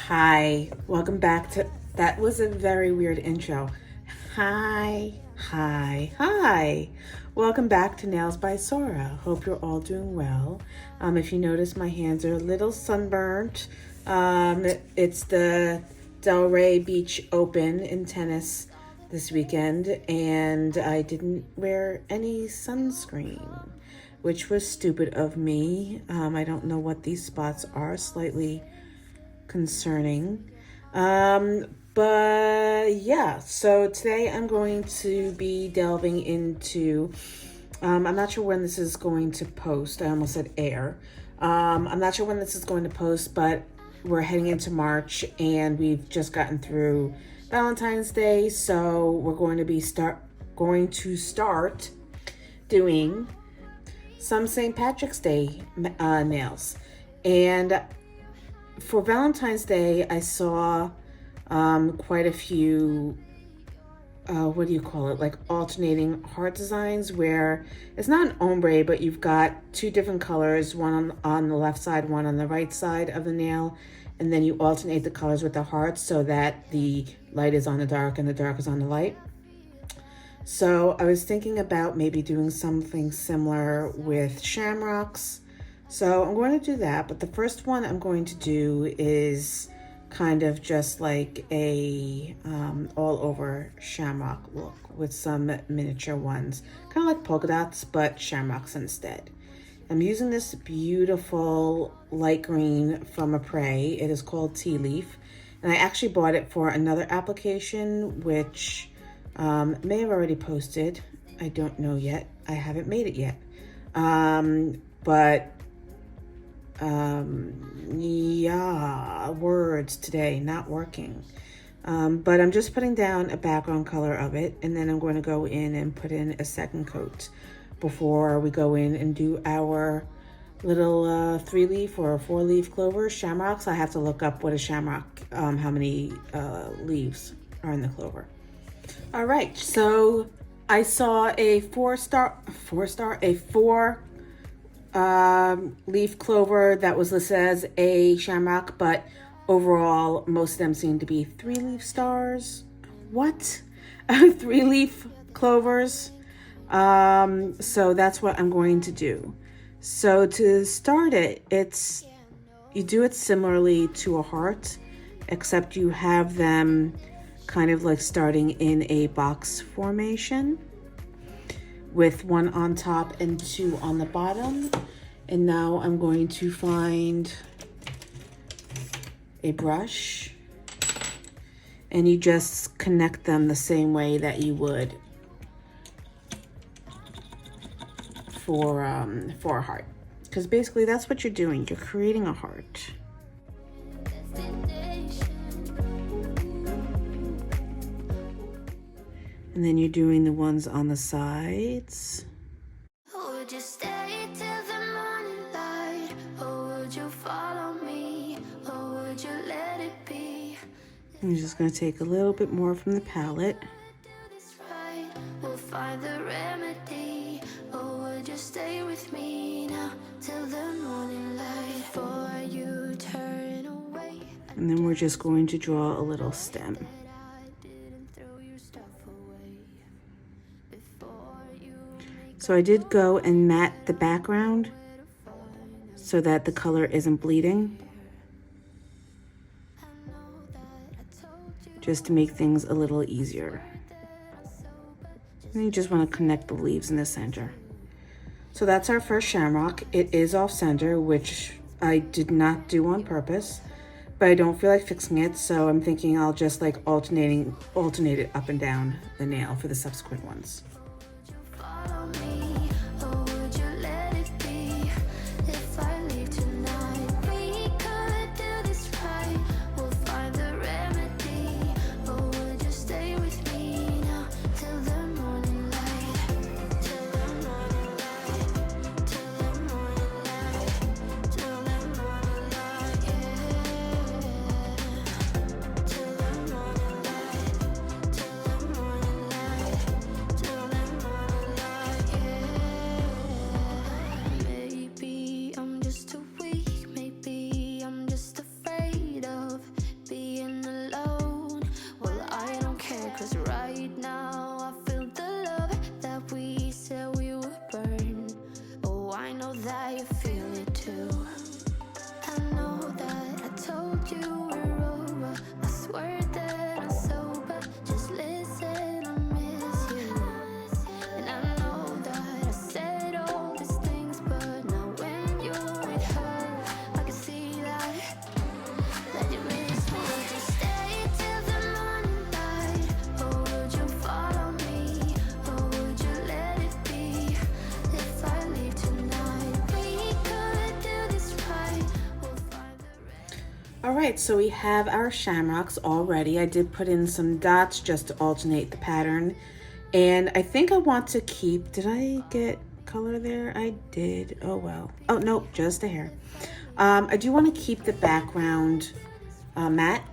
Hi, welcome back to, that was a very weird intro. Hi. Welcome back to Nails by Sora. Hope you're all doing well. If you notice, my hands are a little sunburnt. It's the Delray Beach Open in tennis this weekend, and I didn't wear any sunscreen, which was stupid of me. I don't know what these spots are, slightly concerning. But yeah, so today I'm going to be delving into, I'm not sure when this is going to post. I almost said air. I'm not sure when this is going to post, but we're heading into March and we've just gotten through Valentine's Day. So we're going to start doing some St. Patrick's Day nails. And for Valentine's Day, I saw quite a few, what do you call it? Like alternating heart designs where it's not an ombre, but you've got two different colors, one on the left side, one on the right side of the nail. And then you alternate the colors with the hearts so that the light is on the dark and the dark is on the light. So I was thinking about maybe doing something similar with Shamrocks. So I'm going to do that, but the first one I'm going to do is kind of just like a all over shamrock look with some miniature ones, kind of like polka dots, but shamrocks instead. I'm using this beautiful light green from Apres. It is called Tea Leaf, and I actually bought it for another application, which may have already posted. I don't know yet. I haven't made it yet. But yeah, words today not working. But I'm just putting down a background color of it, and then I'm going to go in and put in a second coat before we go in and do our little 3-leaf or 4-leaf clover shamrocks. I have to look up what a shamrock, how many leaves are in the clover. All right, so I saw a four leaf clover that was listed as a shamrock, but overall most of them seem to be 3-leaf stars. What? 3-leaf clovers. So that's what I'm going to do. So to start it, you do it similarly to a heart, except you have them kind of like starting in a box formation with one on top and two on the bottom. And now I'm going to find a brush, and you just connect them the same way that you would for a heart, because basically that's what you're doing. You're creating a heart. And then you're doing the ones on the sides. Would you stay till the morning light, or would you follow me, or would you let it be? I'm just going to take a little bit more from the palette. We'll find the remedy, or would you stay with me now till the morning light, before you turn away? And then we're just going to draw a little stem. So I did go and matte the background so that the color isn't bleeding, just to make things a little easier. And you just want to connect the leaves in the center. So that's our first shamrock. It is off center, which I did not do on purpose, but I don't feel like fixing it, so I'm thinking I'll just like alternate it up and down the nail for the subsequent ones. Follow me, or would you let it be? If I leave tonight, we could do this right. We'll find the remedy, or would you stay with me now till the morning light? Till the morning light, till the morning light, till the morning light, yeah. Till the morning light, till the morning light, till All right, so we have our shamrocks already. I did put in some dots just to alternate the pattern. And I think I want to keep, did I get color there? I did, oh well. Oh, nope, just a hair. I do want to keep the background matte.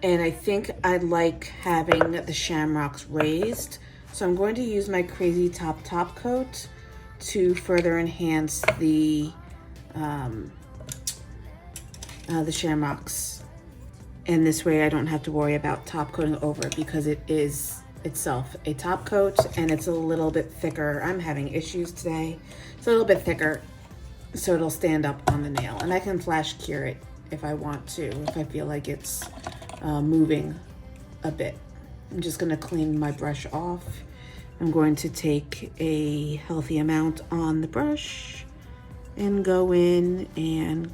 And I think I like having the shamrocks raised. So I'm going to use my Crazy Top coat to further enhance the shamrocks. And this way I don't have to worry about top coating over it because it is itself a top coat and it's a little bit thicker. I'm having issues today. It's a little bit thicker so it'll stand up on the nail. And I can flash cure it if I want to, if I feel like it's moving a bit. I'm just gonna clean my brush off. I'm going to take a healthy amount on the brush and go in and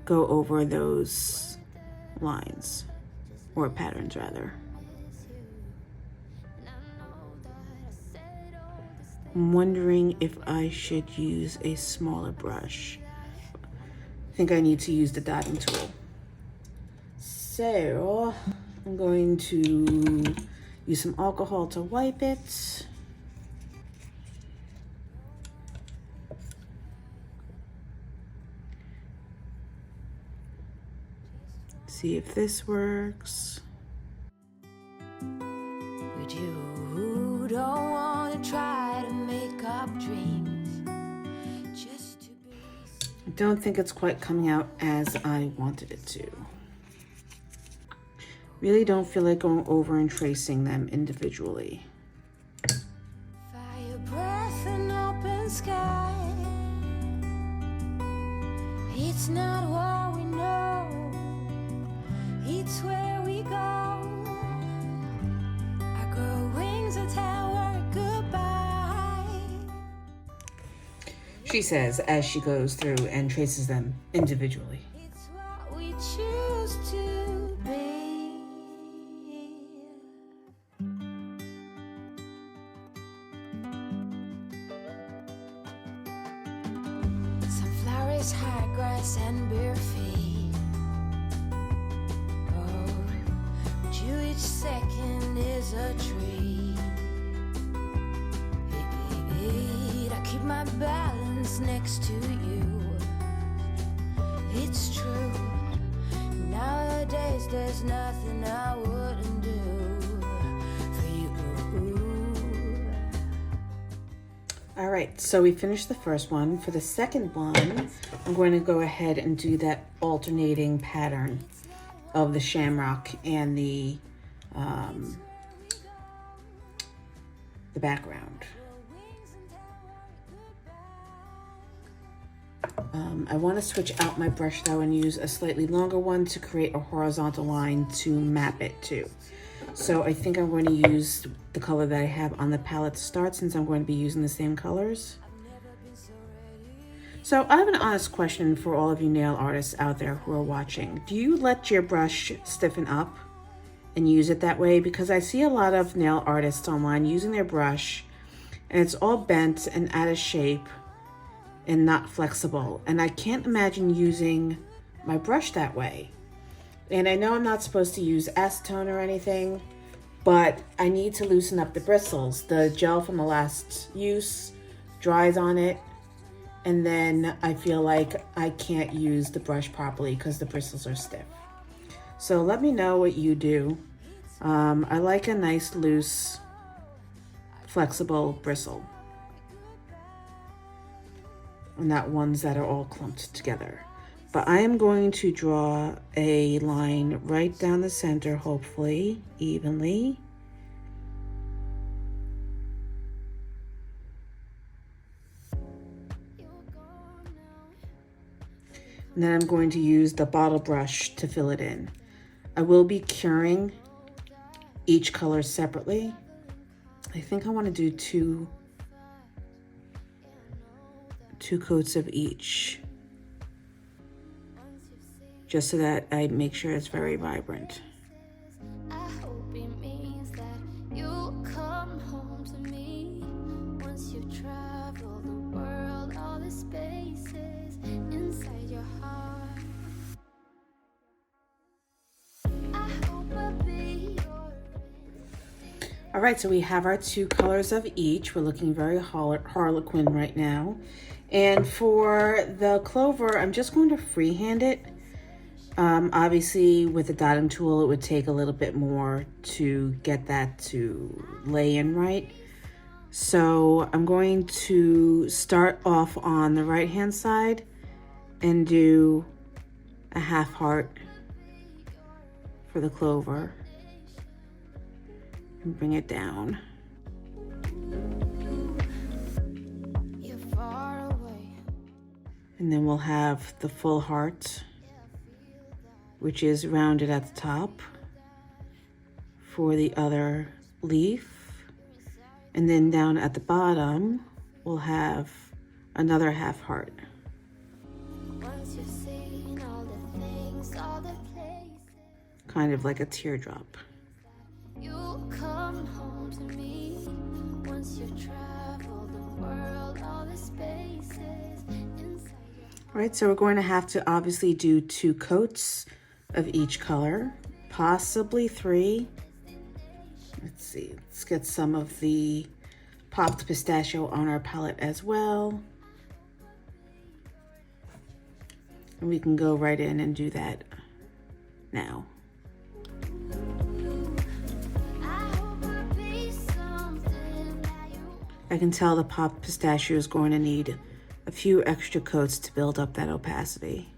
go over those lines, or patterns rather. I'm wondering if I should use a smaller brush. I think I need to use the dotting tool. So I'm going to use some alcohol to wipe it. See if this works. With you who don't want to try to make up dreams just to be. I don't think it's quite coming out as I wanted it to. Really don't feel like going over and tracing them individually. Fire breath and open sky. It's not what we know, it's where we go. I grow wings and tell her goodbye. She says as she goes through and traces them individually. It's what we choose to be. Sunflowers, high grass, and bare feet. Oh, but you each second is a treat. I keep my balance next to you. It's true. Nowadays there's nothing I wouldn't do for you. All right, so we finished the first one. For the second one, I'm going to go ahead and do that alternating pattern of the shamrock and the background. I want to switch out my brush though and use a slightly longer one to create a horizontal line to map it to. So I think I'm going to use the color that I have on the palette to start, since I'm going to be using the same colors. So I have an honest question for all of you nail artists out there who are watching. Do you let your brush stiffen up and use it that way? Because I see a lot of nail artists online using their brush and it's all bent and out of shape and not flexible. And I can't imagine using my brush that way. And I know I'm not supposed to use acetone or anything, but I need to loosen up the bristles. The gel from the last use dries on it, and then I feel like I can't use the brush properly because the bristles are stiff. So let me know what you do. I like a nice, loose, flexible bristle, and not ones that are all clumped together. But I am going to draw a line right down the center, hopefully evenly. And then I'm going to use the bottle brush to fill it in. I will be curing each color separately. I think I want to do two coats of each, just so that I make sure it's very vibrant. I hope it means that you'll come home to me once you've traveled the world, all the spaces inside All right, so we have our 2 colors of each. We're looking very Harlequin right now. And for the clover, I'm just going to freehand it. Obviously, with the dotting tool, it would take a little bit more to get that to lay in right. So I'm going to start off on the right-hand side and do a half heart for the clover. And bring it down. And then we'll have the full heart, which is rounded at the top for the other leaf. And then down at the bottom, we'll have another half heart. Kind of like a teardrop. Come home to me once you travel the world, all the spaces inside. All right, so we're going to have to obviously do 2 coats of each color, possibly 3. Let's see, let's get some of the popped pistachio on our palette as well. And we can go right in and do that now. I can tell the popped pistachio is going to need a few extra coats to build up that opacity.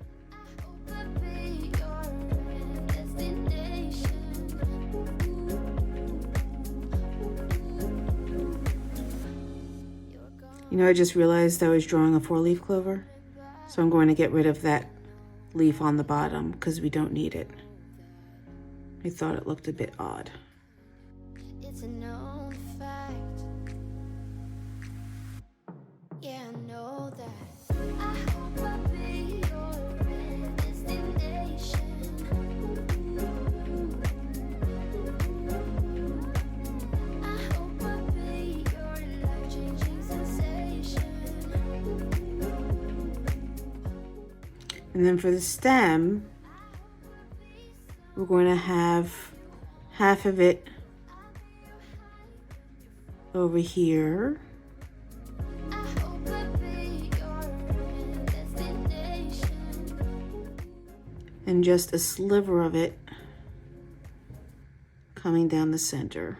You know, I just realized I was drawing a 4-leaf clover, so I'm going to get rid of that leaf on the bottom because we don't need it. I thought it looked a bit odd. It's a known fact. Yeah, I know that. I hope I'll be your destination. I hope I'll be your life-changing sensation. And then for the stem, we're going to have half of it over here. And just a sliver of it coming down the center.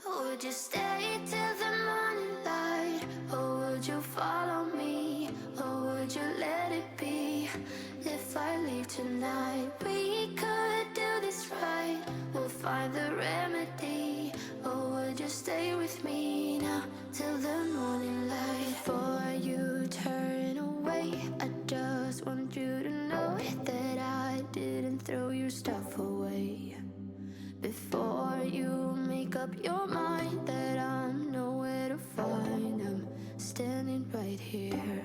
Would you stay till the morning light? Or would you follow me? Or would you let it be? If I leave tonight, we could do this right. We'll find the remedy. Or would you stay with me now till the morning light? Before you turn away, I just want you to know that I didn't throw your stuff away. Before you make up your mind that I'm nowhere to find, I'm standing right here.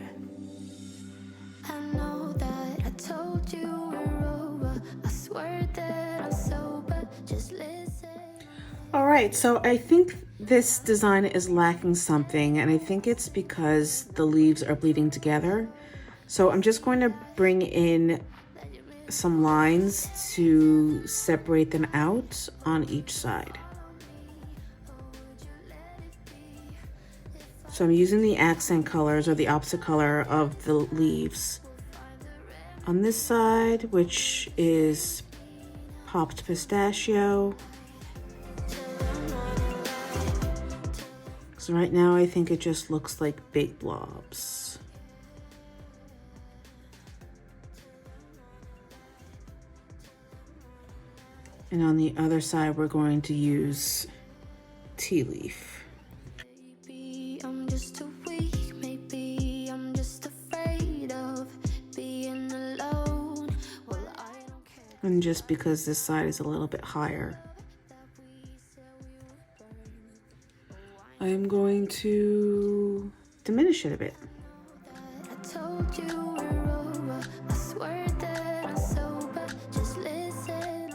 I know that I told you we're over. I swear that I'm sober. Just listen. All right, so I think this design is lacking something, and I think it's because the leaves are bleeding together. So I'm just going to bring in some lines to separate them out on each side. So I'm using the accent colors or the opposite color of the leaves on this side, which is popped pistachio. So right now I think it just looks like big blobs. And on the other side, we're going to use tea leaf. Maybe I'm just too weak. Maybe I'm just afraid of being alone. Well, I don't care. And just because this side is a little bit higher, I'm going to diminish it a bit. I told you we're over. I swear that I'm sober. Just listen.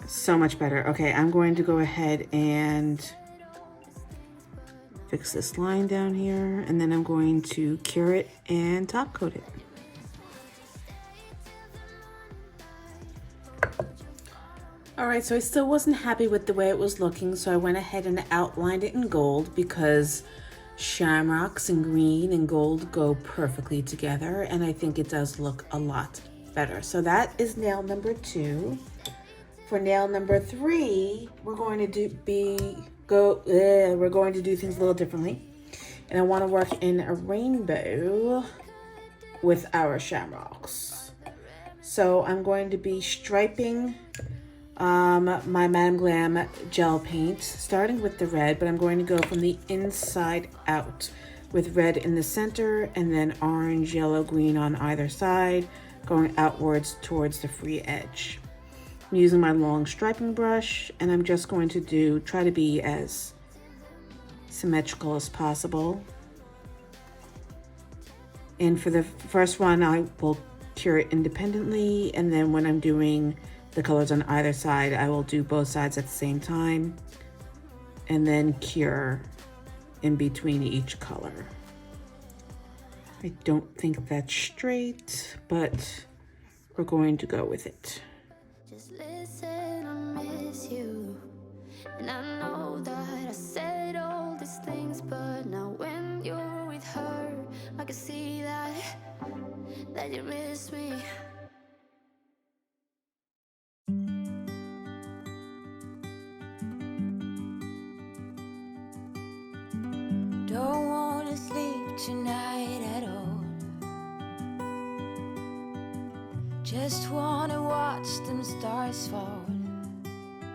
So much better. Okay, I'm going to go ahead and fix this line down here, and then I'm going to cure it and top coat it. All right, so I still wasn't happy with the way it was looking, so I went ahead and outlined it in gold because shamrocks and green and gold go perfectly together, and I think it does look a lot better. So that is nail number 2. For nail number 3, we're going to do things a little differently, and I want to work in a rainbow with our shamrocks. So I'm going to be striping my Madame Glam gel paint, starting with the red, but I'm going to go from the inside out with red in the center and then orange, yellow, green on either side, going outwards towards the free edge. I'm using my long striping brush, and I'm just going to try to be as symmetrical as possible. And for the first one, I will cure it independently, and then when I'm doing the colors on either side, I will do both sides at the same time and then cure in between each color. I don't think that's straight, but we're going to go with it. Just listen, I miss you. And I know that I said all these things, but now when you're with her, I can see that you miss me. Don't wanna sleep tonight at all. Just wanna watch them stars fall.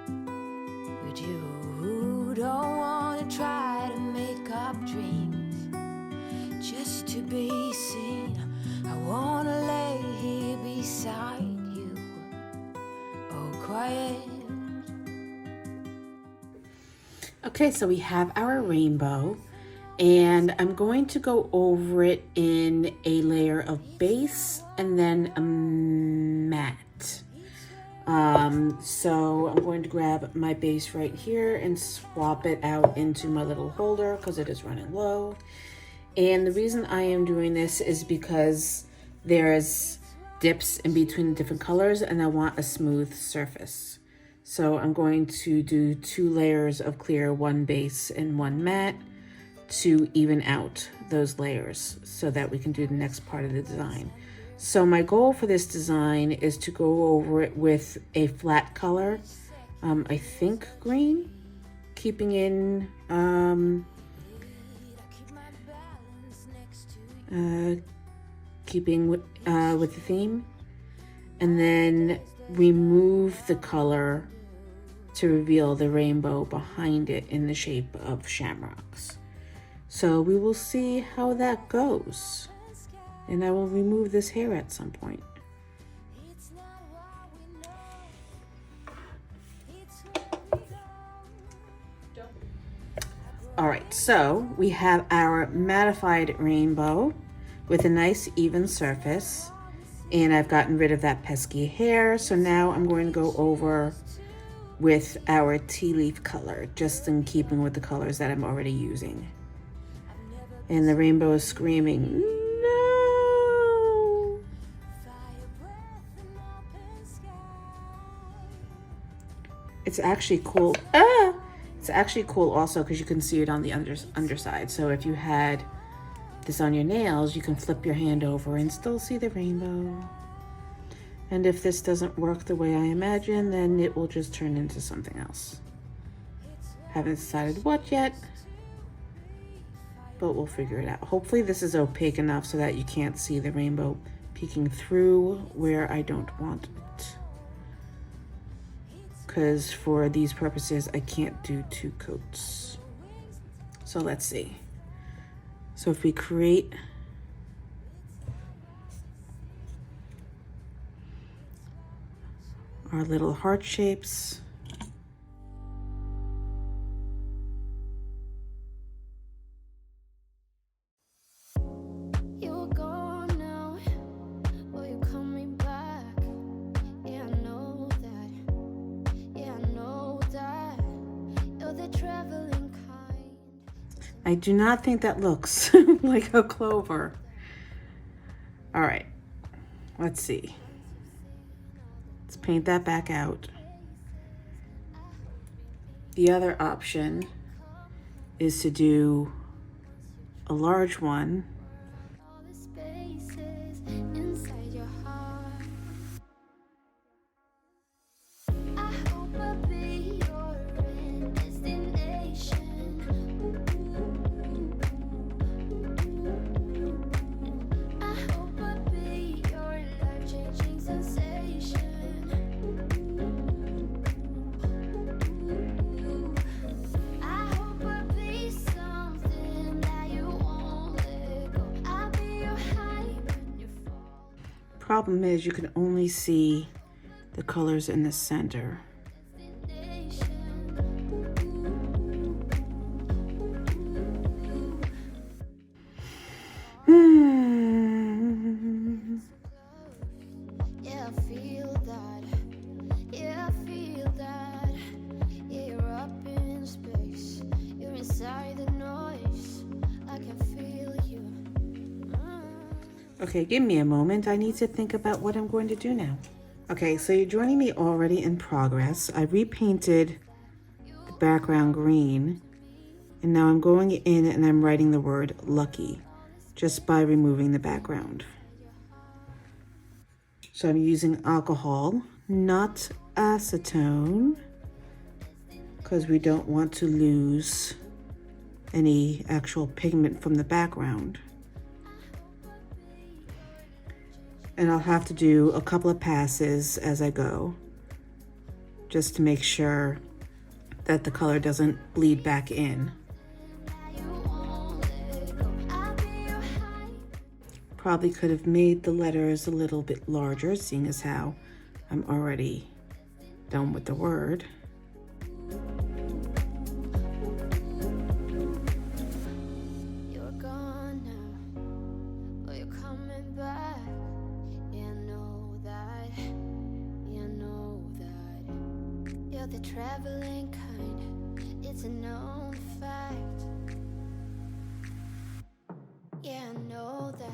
But you don't wanna try to make up dreams just to be seen. I wanna lay here beside you, oh quiet. Okay, so we have our rainbow, and I'm going to go over it in a layer of base and then a matte. So I'm going to grab my base right here and swap it out into my little holder because it is running low. And the reason I am doing this is because there's dips in between the different colors and I want a smooth surface. So I'm going to do 2 layers of clear, 1 base and 1 matte to even out those layers so that we can do the next part of the design. So my goal for this design is to go over it with a flat color, I think green, keeping in keeping with the theme, and then remove the color to reveal the rainbow behind it in the shape of shamrocks. So we will see how that goes. And I will remove this hair at some point. All right, so we have our mattified rainbow with a nice even surface. And I've gotten rid of that pesky hair. So now I'm going to go over with our tea leaf color, just in keeping with the colors that I'm already using. And the rainbow is screaming, no! It's actually cool. It's actually cool also because you can see it on the underside. So if you had this on your nails, you can flip your hand over and still see the rainbow. And if this doesn't work the way I imagine, then it will just turn into something else. Haven't decided what yet, but we'll figure it out. Hopefully this is opaque enough so that you can't see the rainbow peeking through where I don't want it. Because for these purposes, I can't do 2 coats. So let's see. So if we create our little heart shapes, You're gone now, or you're coming back. Yeah, I know that. Yeah, I know that. You're the traveling kind. I do not think that looks like a clover. All right, let's see. Let's paint that back out. The other option is to do a large one all the spaces inside your heart. I hope I'll be your end destination. I hope I'll be your life-changing sensation. I hope I'll be something that you won't let go. I'll be your high when you fall. Problem is you can only see the colors in the center. Yeah, I feel that. Yeah, I feel that. Yeah, you're up in space. You're inside the noise. I can feel you. Okay, give me a moment. I need to think about what I'm going to do now. Okay, so you're joining me already in progress. I repainted the background green, and now I'm going in and I'm writing the word lucky just by removing the background. So I'm using alcohol, not acetone, because we don't want to lose any actual pigment from the background. And I'll have to do a couple of passes as I go, just to make sure that the color doesn't bleed back in. Probably could have made the letters a little bit larger, seeing as how I'm already done with the word. You're gone now, but you're coming back. Yeah, I know that. Yeah, I know that. You're the traveling kind. It's a known fact. Yeah, I know that.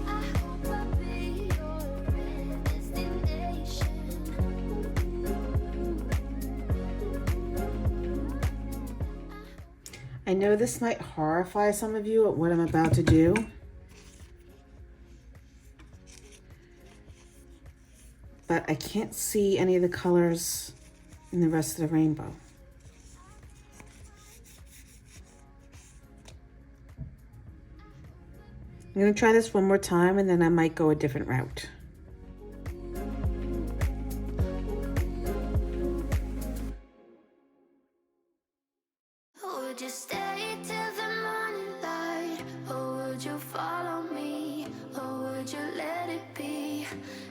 I hope I'll be your end destination. I know this might horrify some of you at what I'm about to do, but I can't see any of the colors in the rest of the rainbow. I'm gonna try this one more time and then I might go a different route. Would you stay till the morning light? Or would you follow me? Or would you let it be?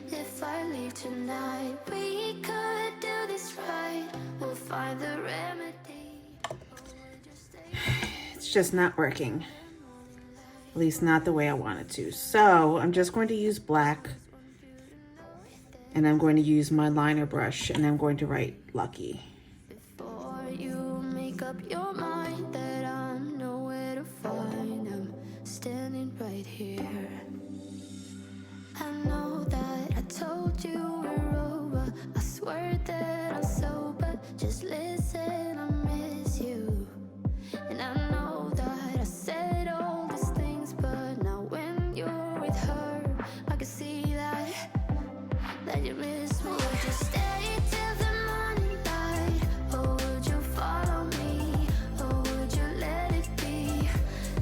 If I leave tonight, we could do this right. We'll find the remedy. Or would you stay? It's just not working. At least not the way I want it to. So I'm just going to use black and I'm going to use my liner brush and I'm going to write lucky. Before you make up your mind that I'm nowhere to find, I'm standing right here. I know that I told you we're over. I swear that I'm sober. Just listen, I miss you. And I know that I said all these things, but now when you're with her, I can see that you miss me. Would you stay till the morning light? Or would you follow me? Or would you let it be?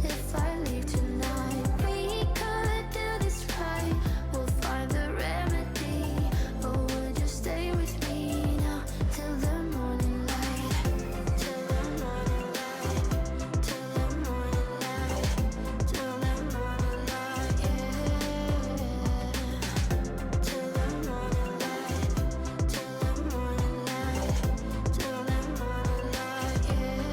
If I leave tonight, we could do this right. We'll find the remedy. Or would you stay with me now till the morning light? Till the morning light. Till the morning light. Till the morning light. Yeah. Till the morning light. Till the morning light. Till the morning light. Yeah.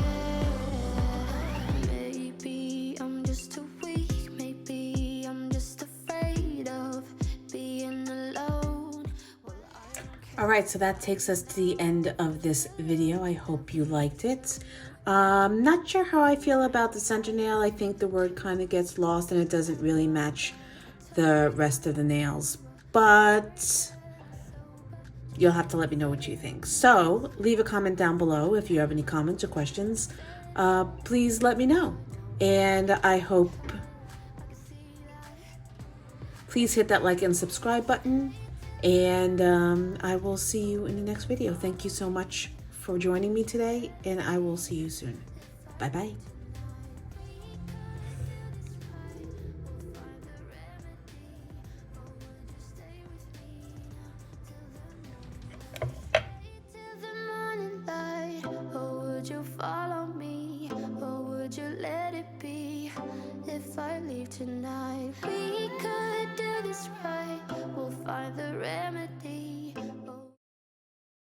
Maybe I'm just too weak. Maybe I'm just afraid of being alone. Well, All right, so that takes us to the end of this video. I hope you liked it. Not sure how I feel about the center nail. I think the word kind of gets lost and it doesn't really match the rest of the nails. But you'll have to let me know what you think. So leave a comment down below if you have any comments or questions. Please let me know. And I hope, please hit that like and subscribe button. And I will see you in the next video. Thank you so much for joining me today, and I will see you soon. Bye-bye. Follow me, or would you let it be? If I leave tonight, we could do this right. We'll find the remedy.